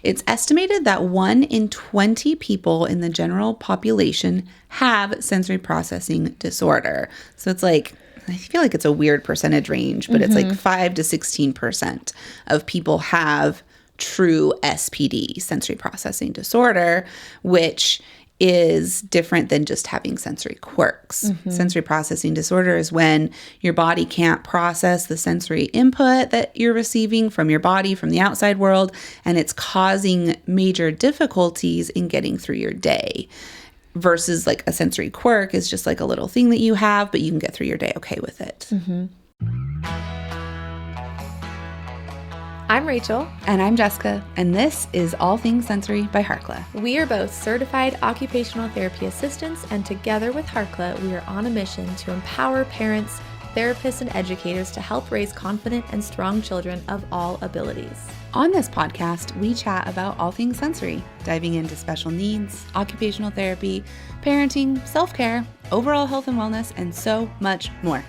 It's estimated that 1 in 20 people in the general population have sensory processing disorder. So it's like, I feel like it's a weird percentage range, but it's like 5 to 16% of people have true SPD, sensory processing disorder, which is different than just having sensory quirks. Sensory processing disorder is when your body can't process the sensory input that you're receiving from your body, from the outside world, and it's causing major difficulties in getting through your day. Versus like a sensory quirk is just like a little thing that you have, but you can get through your day okay with it. I'm Rachel. And I'm Jessica, and this is All Things Sensory by Harkla. We are both certified occupational therapy assistants, and together with Harkla, we are on a mission to empower parents, therapists, and educators to help raise confident and strong children of all abilities. On this podcast, we chat about all things sensory, diving into special needs, occupational therapy, parenting, self-care, overall health and wellness, and so much more.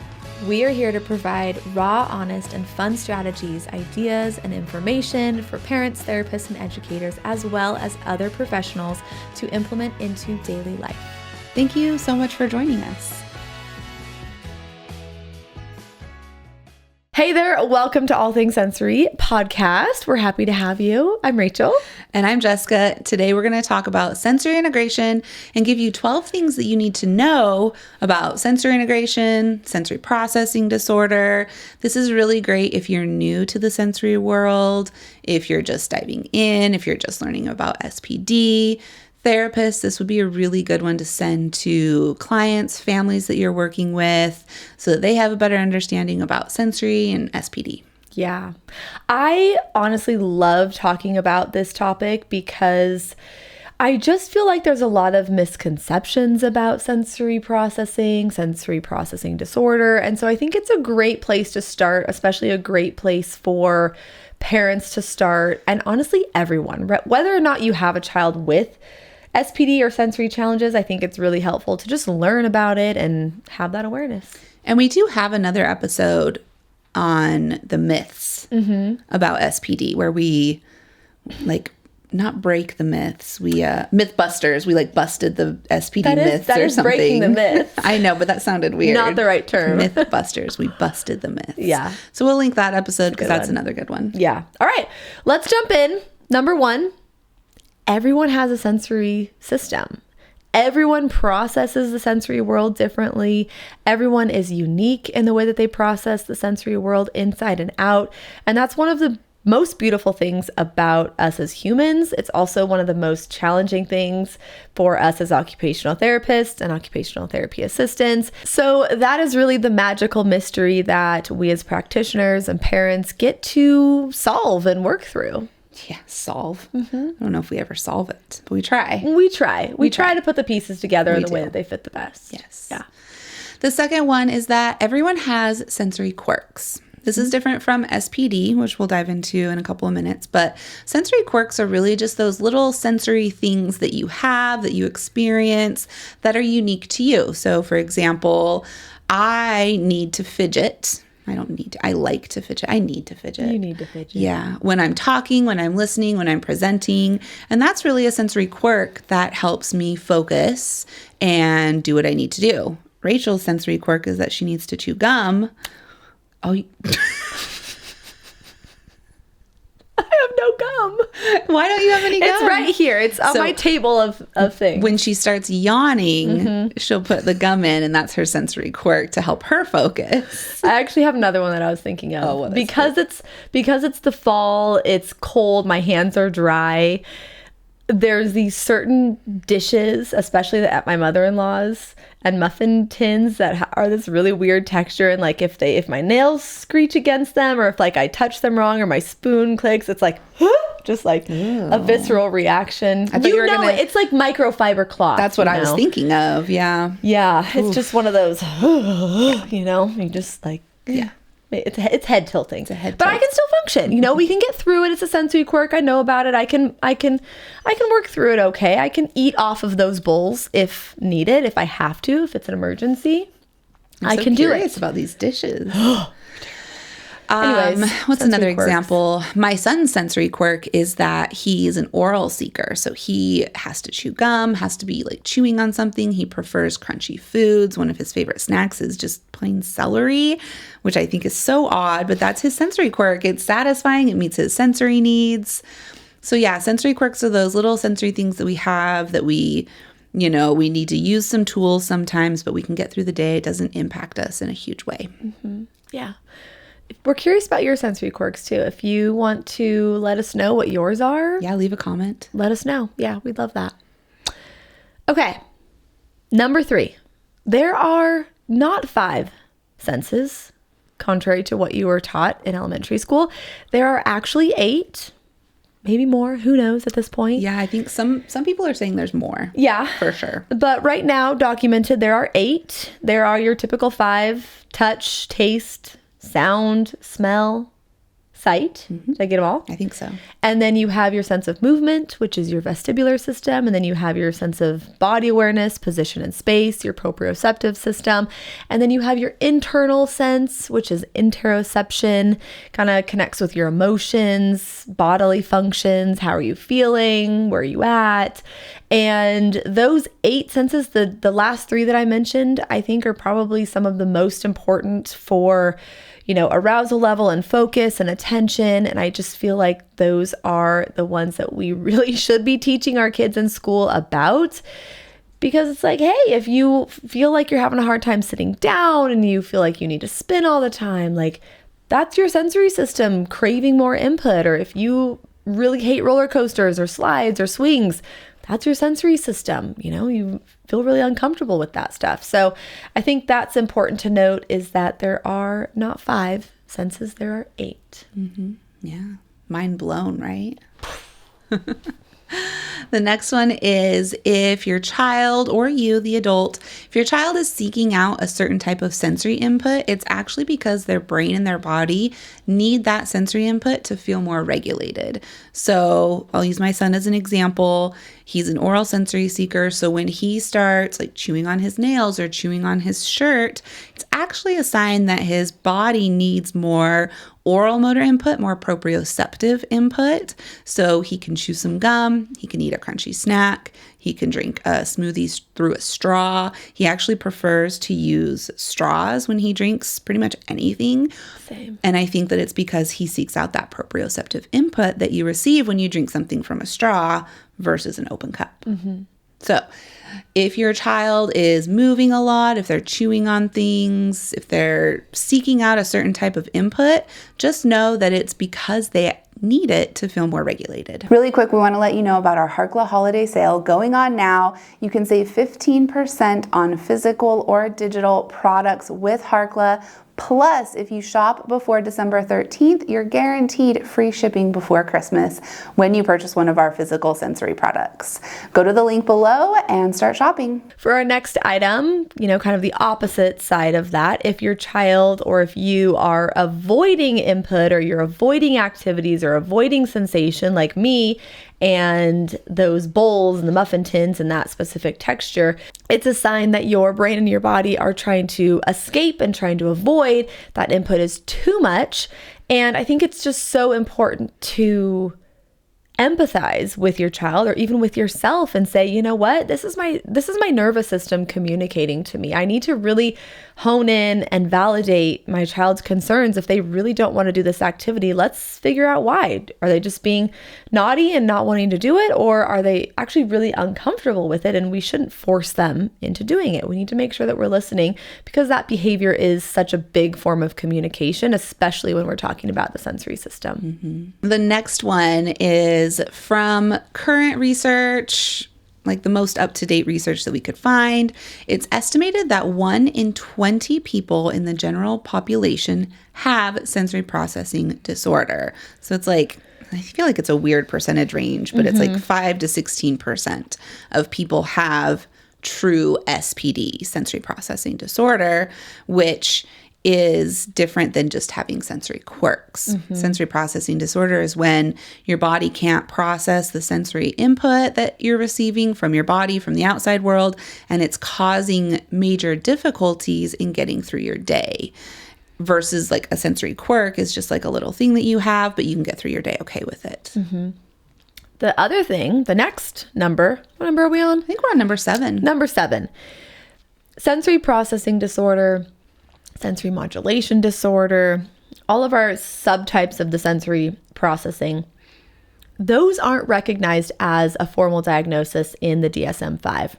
We are here to provide raw, honest, and fun strategies, ideas, and information for parents, therapists, and educators, as well as other professionals to implement into daily life. Thank you so much for joining us. Hey there, welcome to All Things Sensory podcast. We're happy to have you. I'm Rachel. And I'm Jessica. Today we're going to talk about sensory integration and give you 12 things that you need to know about sensory integration, sensory processing disorder. This is really great if you're new to the sensory world, if you're just diving in, if you're just learning about SPD. Therapists, this would be a really good one to send to clients, families that you're working with, so that they have a better understanding about sensory and SPD. Yeah. I honestly love talking about this topic because I just feel like there's a lot of misconceptions about sensory processing disorder. And so I think it's a great place to start, especially a great place for parents to start, and honestly, everyone, whether or not you have a child with SPD or sensory challenges. I think it's really helpful to just learn about it and have that awareness. And we do have another episode on the myths about SPD, where we not break the myths. We Mythbusters. We busted the SPD myths or something. Breaking the myths. I know, but that sounded weird. Not the right term. Mythbusters. We busted the myths. Yeah. So we'll link that episode because that's another good one. Yeah. All right. Let's jump in. Number 1. Everyone has a sensory system. Everyone processes the sensory world differently. Everyone is unique in the way that they process the sensory world inside and out. And that's one of the most beautiful things about us as humans. It's also one of the most challenging things for us as occupational therapists and occupational therapy assistants. So that is really the magical mystery that we as practitioners and parents get to solve and work through. Yeah, solve. I don't know if we ever solve it, but we try. We try to put the pieces together in the way that they fit the best. Yes. Yeah. The second one is that everyone has sensory quirks. This is different from SPD, which we'll dive into in a couple of minutes, but sensory quirks are really just those little sensory things that you have, that you experience, that are unique to you. So for example, I need to fidget. I like to fidget. I need to fidget. You need to fidget. Yeah. When I'm talking, when I'm listening, when I'm presenting. And that's really a sensory quirk that helps me focus and do what I need to do. Rachel's sensory quirk is that she needs to chew gum. Oh, I have no gum. Why don't you have any gum? It's right here. It's on my table of things. When she starts yawning, she'll put the gum in, and that's her sensory quirk to help her focus. I actually have another one that I was thinking of. Oh, well, because it's the fall, it's cold, my hands are dry. There's these certain dishes, especially at my mother-in-law's, and muffin tins that are this really weird texture, and if my nails screech against them, or if I touch them wrong, or my spoon clicks, it's just a visceral reaction. I thought you were gonna... It's like microfiber cloth. That's what I was thinking of. Yeah. Yeah. It's just one of those. You just yeah. It's head tilting. It's a head tilt. But I can still function. We can get through it. It's a sensory quirk. I know about it. I can work through it okay. I can eat off of those bowls if needed, if I have to, if it's an emergency. I can do it. I'm curious about these dishes. Anyways, What's sensory another quirks. example? My son's sensory quirk is that he's an oral seeker. So he has to chew gum, has to be like chewing on something. He prefers crunchy foods. One of his favorite snacks is just plain celery, which I think is so odd, but that's his sensory quirk. It's satisfying. It meets his sensory needs. So yeah, sensory quirks are those little sensory things that we have that we need to use some tools sometimes, but we can get through the day. It doesn't impact us in a huge way. Mm-hmm. Yeah. We're curious about your sensory quirks too. If you want to let us know what yours are. Yeah, leave a comment. Let us know. Yeah, we'd love that. Okay. Number 3. There are not 5 senses, contrary to what you were taught in elementary school. There are actually 8, maybe more. Who knows at this point? Yeah, I think some people are saying there's more. Yeah. For sure. But right now, documented, there are 8. There are your typical 5: touch, taste, sound, smell, sight. Mm-hmm. Did I get them all? I think so. And then you have your sense of movement, which is your vestibular system. And then you have your sense of body awareness, position in space, your proprioceptive system. And then you have your internal sense, which is interoception, kind of connects with your emotions, bodily functions. How are you feeling? Where are you at? And those 8 senses, the last 3 that I mentioned, I think are probably some of the most important for arousal level and focus and attention. And I just feel like those are the ones that we really should be teaching our kids in school about. Because it's like, hey, if you feel like you're having a hard time sitting down and you feel like you need to spin all the time, like that's your sensory system craving more input. Or if you really hate roller coasters or slides or swings, that's your sensory system. You feel really uncomfortable with that stuff. So I think that's important to note, is that there are not 5 senses, there are 8. Mm-hmm. Yeah. Mind blown, right? The next one is if your child or you, the adult, if your child is seeking out a certain type of sensory input, it's actually because their brain and their body need that sensory input to feel more regulated. So I'll use my son as an example. He's an oral sensory seeker. So when he starts like chewing on his nails or chewing on his shirt, it's actually a sign that his body needs more oral motor input, more proprioceptive input. So he can chew some gum, he can eat a crunchy snack, he can drink a smoothie through a straw. He actually prefers to use straws when he drinks pretty much anything. Same. And I think that it's because he seeks out that proprioceptive input that you receive when you drink something from a straw versus an open cup. Mm-hmm. So if your child is moving a lot, if they're chewing on things, if they're seeking out a certain type of input, just know that it's because they need it to feel more regulated. Really quick, we want to let you know about our Harkla holiday sale going on now. You can save 15% on physical or digital products with Harkla. Plus, if you shop before December 13th, you're guaranteed free shipping before Christmas when you purchase one of our physical sensory products. Go to the link below and start shopping. For our next item, kind of the opposite side of that, if your child or if you are avoiding input or you're avoiding activities or avoiding sensation like me, and those bowls and the muffin tins and that specific texture, it's a sign that your brain and your body are trying to escape and trying to avoid. That input is too much. And I think it's just so important to empathize with your child or even with yourself and say, you know what, this is my nervous system communicating to me. I need to really hone in and validate my child's concerns. If they really don't want to do this activity, let's figure out why. Are they just being naughty and not wanting to do it? Or are they actually really uncomfortable with it? And we shouldn't force them into doing it. We need to make sure that we're listening, because that behavior is such a big form of communication, especially when we're talking about the sensory system. Mm-hmm. The next one is from current research, like the most up-to-date research that we could find. It's estimated that 1 in 20 people in the general population have sensory processing disorder. So it's like, I feel like it's a weird percentage range, but it's like 5 to 16% of people have true SPD, sensory processing disorder, which is different than just having sensory quirks. Sensory processing disorder is when your body can't process the sensory input that you're receiving from your body, from the outside world, and it's causing major difficulties in getting through your day. versus like a sensory quirk is just like a little thing that you have, but you can get through your day okay with it. The other thing, the next number, what number are we on? I think we're on number 7. Number 7, sensory processing disorder, sensory modulation disorder, all of our subtypes of the sensory processing, those aren't recognized as a formal diagnosis in the DSM-5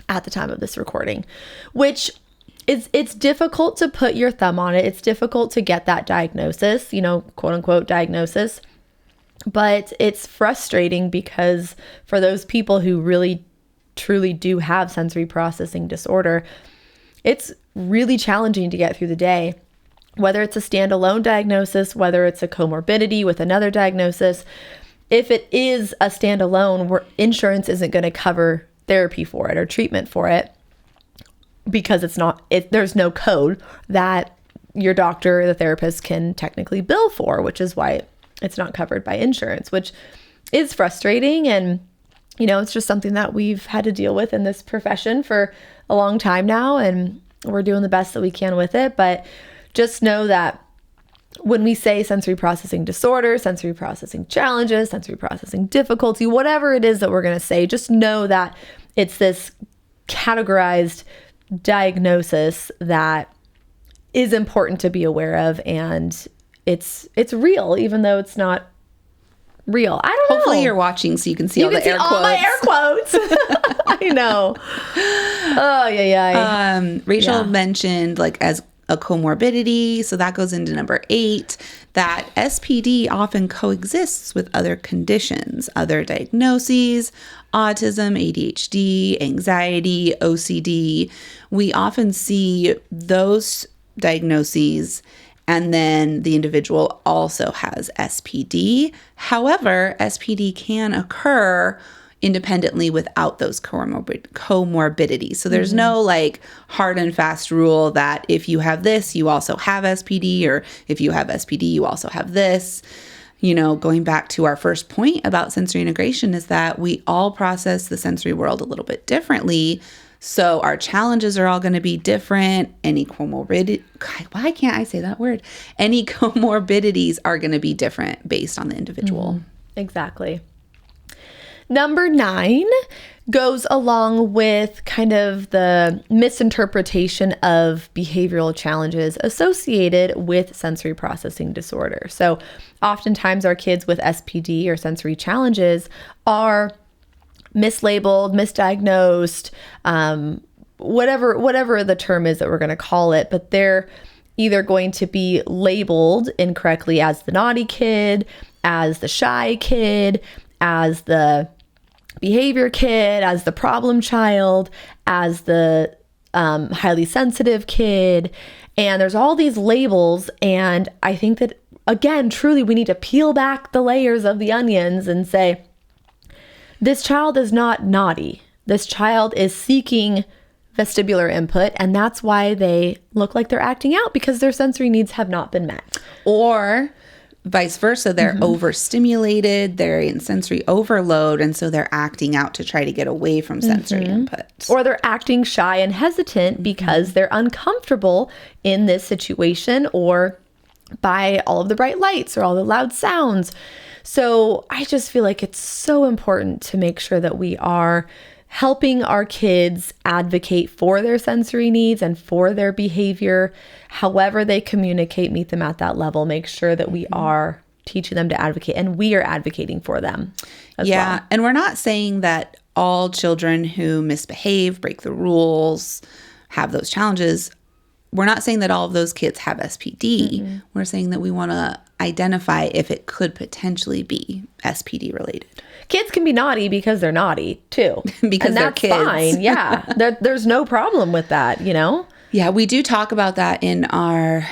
at the time of this recording, which it's difficult to put your thumb on it. It's difficult to get that diagnosis, quote unquote diagnosis. But it's frustrating because for those people who really, truly do have sensory processing disorder, it's really challenging to get through the day. Whether it's a standalone diagnosis, whether it's a comorbidity with another diagnosis, if it is a standalone where insurance isn't going to cover therapy for it or treatment for it, because there's no code that your doctor or the therapist can technically bill for, which is why it's not covered by insurance, which is frustrating. And, it's just something that we've had to deal with in this profession for a long time now. And we're doing the best that we can with it. But just know that when we say sensory processing disorder, sensory processing challenges, sensory processing difficulty, whatever it is that we're going to say, just know that it's this categorized diagnosis that is important to be aware of, and it's real, even though it's not real. I don't know. Hopefully you're watching so you can see all the air quotes. All my air quotes. I know. Oh, yeah. Rachel mentioned like as a comorbidity, so that goes into number 8, that SPD often coexists with other conditions, other diagnoses, autism, ADHD, anxiety, OCD. We often see those diagnoses, and then the individual also has SPD. However, SPD can occur independently without those comorbidities. So there's no like hard and fast rule that if you have this, you also have SPD, or if you have SPD, you also have this. Going back to our first point about sensory integration is that we all process the sensory world a little bit differently. So our challenges are all going to be different. Any comorbidity, why can't I say that word? Any comorbidities are going to be different based on the individual. Exactly. Number 9 goes along with kind of the misinterpretation of behavioral challenges associated with sensory processing disorder. So oftentimes our kids with SPD or sensory challenges are mislabeled, misdiagnosed, whatever the term is that we're going to call it, but they're either going to be labeled incorrectly as the naughty kid, as the shy kid, as the behavior kid, as the problem child, as the highly sensitive kid. And there's all these labels. And I think that, again, truly, we need to peel back the layers of the onions and say, this child is not naughty. This child is seeking vestibular input, and that's why they look like they're acting out, because their sensory needs have not been met. Or vice versa, they're overstimulated, they're in sensory overload, and so they're acting out to try to get away from sensory input. Or they're acting shy and hesitant because they're uncomfortable in this situation, or by all of the bright lights or all the loud sounds. So I just feel like it's so important to make sure that we are helping our kids advocate for their sensory needs and for their behavior, however they communicate, meet them at that level. Make sure that we are teaching them to advocate, and we are advocating for them as well. And we're not saying that all children who misbehave, break the rules, have those challenges. We're not saying that all of those kids have SPD. We're saying that we want to identify if it could potentially be SPD related. Kids can be naughty because they're naughty too. Because and they're that's kids. Fine. Yeah. There's no problem with that, Yeah, we do talk about that in our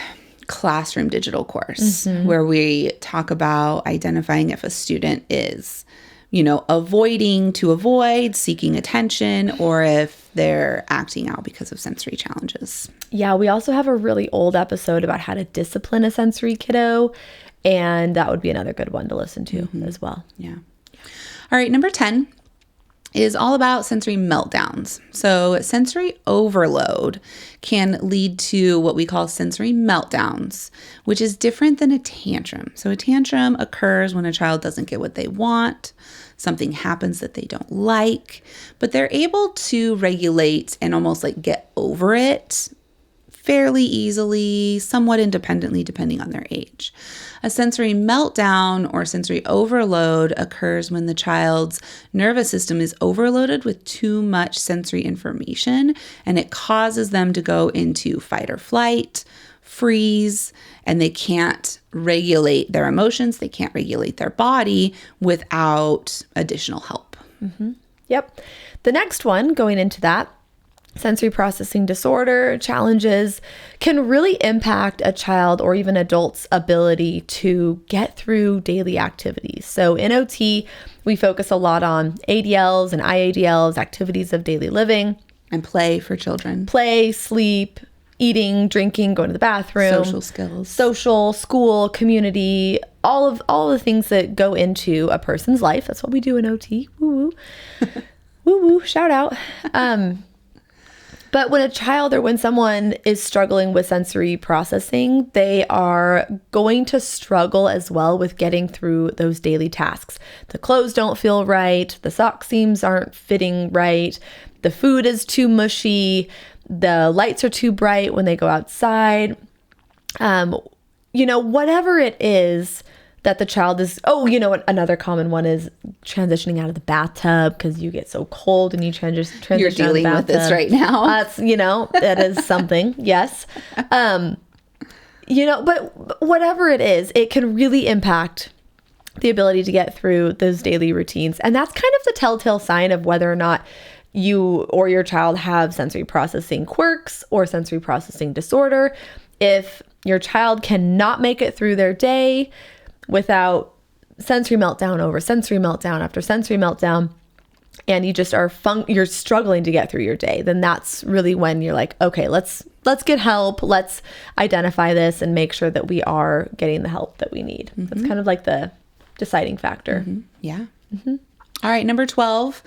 classroom digital course, where we talk about identifying if a student is, avoiding to avoid, seeking attention, or if they're acting out because of sensory challenges. Yeah, we also have a really old episode about how to discipline a sensory kiddo, and that would be another good one to listen to as well. Yeah. All right, number 10, is all about sensory meltdowns. So sensory overload can lead to what we call sensory meltdowns, which is different than a tantrum. So a tantrum occurs when a child doesn't get what they want, something happens that they don't like, but they're able to regulate and almost like get over it fairly easily, somewhat independently, depending on their age. A sensory meltdown or sensory overload occurs when the child's nervous system is overloaded with too much sensory information, and it causes them to go into fight or flight, freeze, and they can't regulate their emotions, they can't regulate their body without additional help. Mm-hmm. Yep. The next one, going into that, sensory processing disorder challenges can really impact a child or even adult's ability to get through daily activities. So in OT, we focus a lot on ADLs and IADLs, activities of daily living. And play for children. Play, sleep, eating, drinking, going to the bathroom. Social skills. Social, school, community, all of the things that go into a person's life. That's what we do in OT. Woo woo. Woo woo, shout out. But when a child or when someone is struggling with sensory processing, they are going to struggle as well with getting through those daily tasks. The clothes don't feel right. The sock seams aren't fitting right. The food is too mushy. The lights are too bright when they go outside. Whatever it is that the child is, another common one is transitioning out of the bathtub because you get so cold and you transition. You're dealing with this right now. That is something. Yes. But whatever it is, it can really impact the ability to get through those daily routines. And that's kind of the telltale sign of whether or not you or your child have sensory processing quirks or sensory processing disorder. If your child cannot make it through their day without sensory meltdown over sensory meltdown after sensory meltdown, and you just you're struggling to get through your day, then that's really when you're like, okay, let's get help. Let's identify this and make sure that we are getting the help that we need. Mm-hmm. That's kind of like the deciding factor. Mm-hmm. Yeah. Mm-hmm. All right, number 12.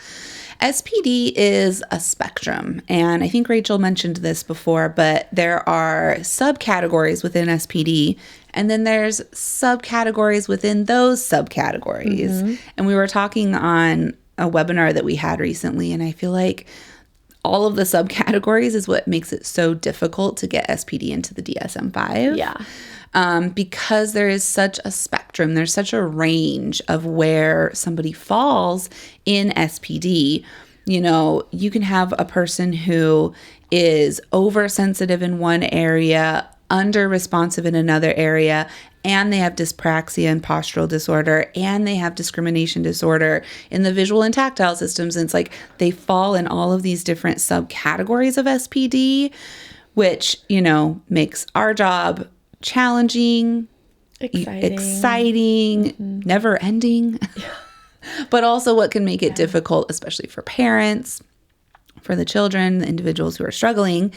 SPD is a spectrum. And I think Rachel mentioned this before, but there are subcategories within SPD, and then there's subcategories within those subcategories. Mm-hmm. And we were talking on a webinar that we had recently, and I feel like all of the subcategories is what makes it so difficult to get SPD into the DSM-5. Yeah. Because there is such a spectrum, there's such a range of where somebody falls in SPD. You can have a person who is oversensitive in one area, under-responsive in another area, and they have dyspraxia and postural disorder, and they have discrimination disorder in the visual and tactile systems. And it's like they fall in all of these different subcategories of SPD, which, makes our job challenging, exciting, mm-hmm. never ending, but also what can make it difficult, especially for parents, for the children, the individuals who are struggling.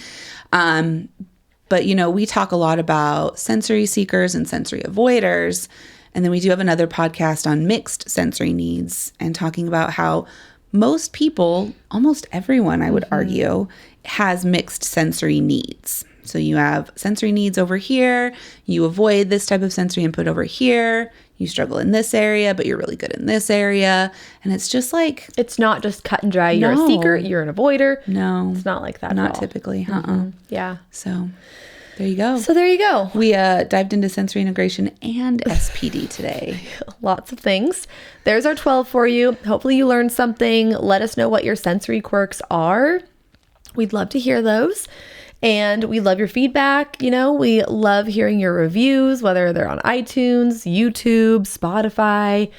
But, we talk a lot about sensory seekers and sensory avoiders. And then we do have another podcast on mixed sensory needs and talking about how most people, almost everyone, I would mm-hmm. argue, has mixed sensory needs. So you have sensory needs over here, you avoid this type of sensory input over here, you struggle in this area, but you're really good in this area. And it's just like... It's not just cut and dry. You're a seeker, you're an avoider. No. It's not like that not at all. Typically. Mm-hmm. Yeah. So there you go. We dived into sensory integration and SPD today. Lots of things. There's our 12 for you. Hopefully you learned something. Let us know what your sensory quirks are. We'd love to hear those. And we love your feedback. We love hearing your reviews, whether they're on iTunes, YouTube, Spotify,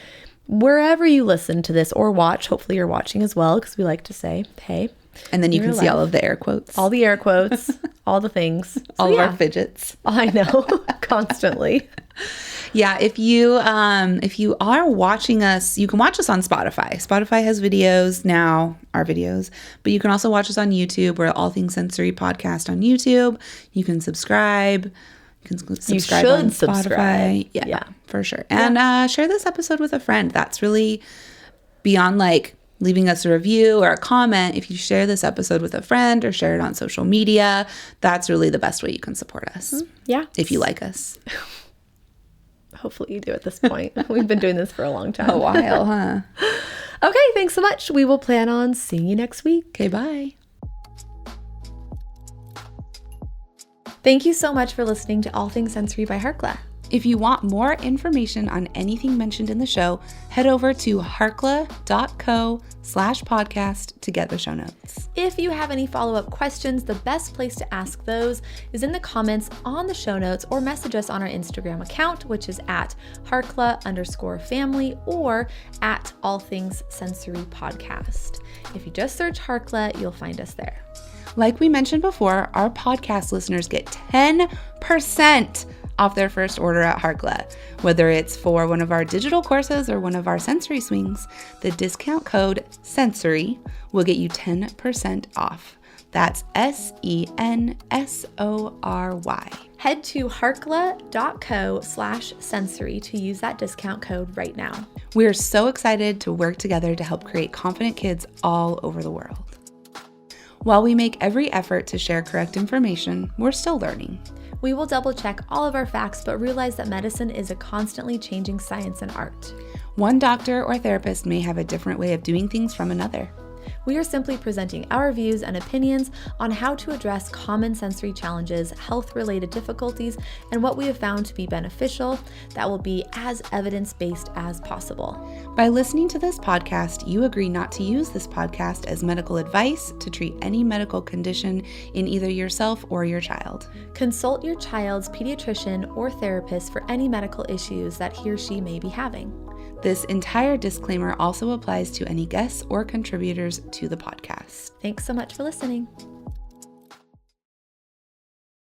wherever you listen to this or watch. Hopefully you're watching as well, because we like to say, hey. And then you can see all of the air quotes. All the air quotes, all the things. So, all of our fidgets. I know, constantly. Yeah, if you are watching us, you can watch us on Spotify. Spotify has videos now, our videos, but you can also watch us on YouTube. We're All Things Sensory Podcast on YouTube. You can subscribe. You can subscribe on Spotify. Yeah, for sure. And share this episode with a friend. That's really beyond like leaving us a review or a comment. If you share this episode with a friend or share it on social media, that's really the best way you can support us. Yeah. If you like us. Hopefully you do at this point. We've been doing this for a long time. A while, huh? Okay, thanks so much. We will plan on seeing you next week. Okay, bye. Thank you so much for listening to All Things Sensory by Harkla. If you want more information on anything mentioned in the show, head over to harkla.co/podcast to get the show notes. If you have any follow-up questions, the best place to ask those is in the comments on the show notes or message us on our Instagram account, which is at Harkla_family or at All Things Sensory Podcast. If you just search Harkla, you'll find us there. Like we mentioned before, our podcast listeners get 10% off their first order at Harkla. Whether it's for one of our digital courses or one of our sensory swings, the discount code SENSORY will get you 10% off. That's SENSORY. Head to harkla.co/sensory to use that discount code right now. We are so excited to work together to help create confident kids all over the world. While we make every effort to share correct information, we're still learning. We will double check all of our facts, but realize that medicine is a constantly changing science and art. One doctor or therapist may have a different way of doing things from another. We are simply presenting our views and opinions on how to address common sensory challenges, health-related difficulties, and what we have found to be beneficial that will be as evidence-based as possible. By listening to this podcast, you agree not to use this podcast as medical advice to treat any medical condition in either yourself or your child. Consult your child's pediatrician or therapist for any medical issues that he or she may be having. This entire disclaimer also applies to any guests or contributors to the podcast. Thanks so much for listening.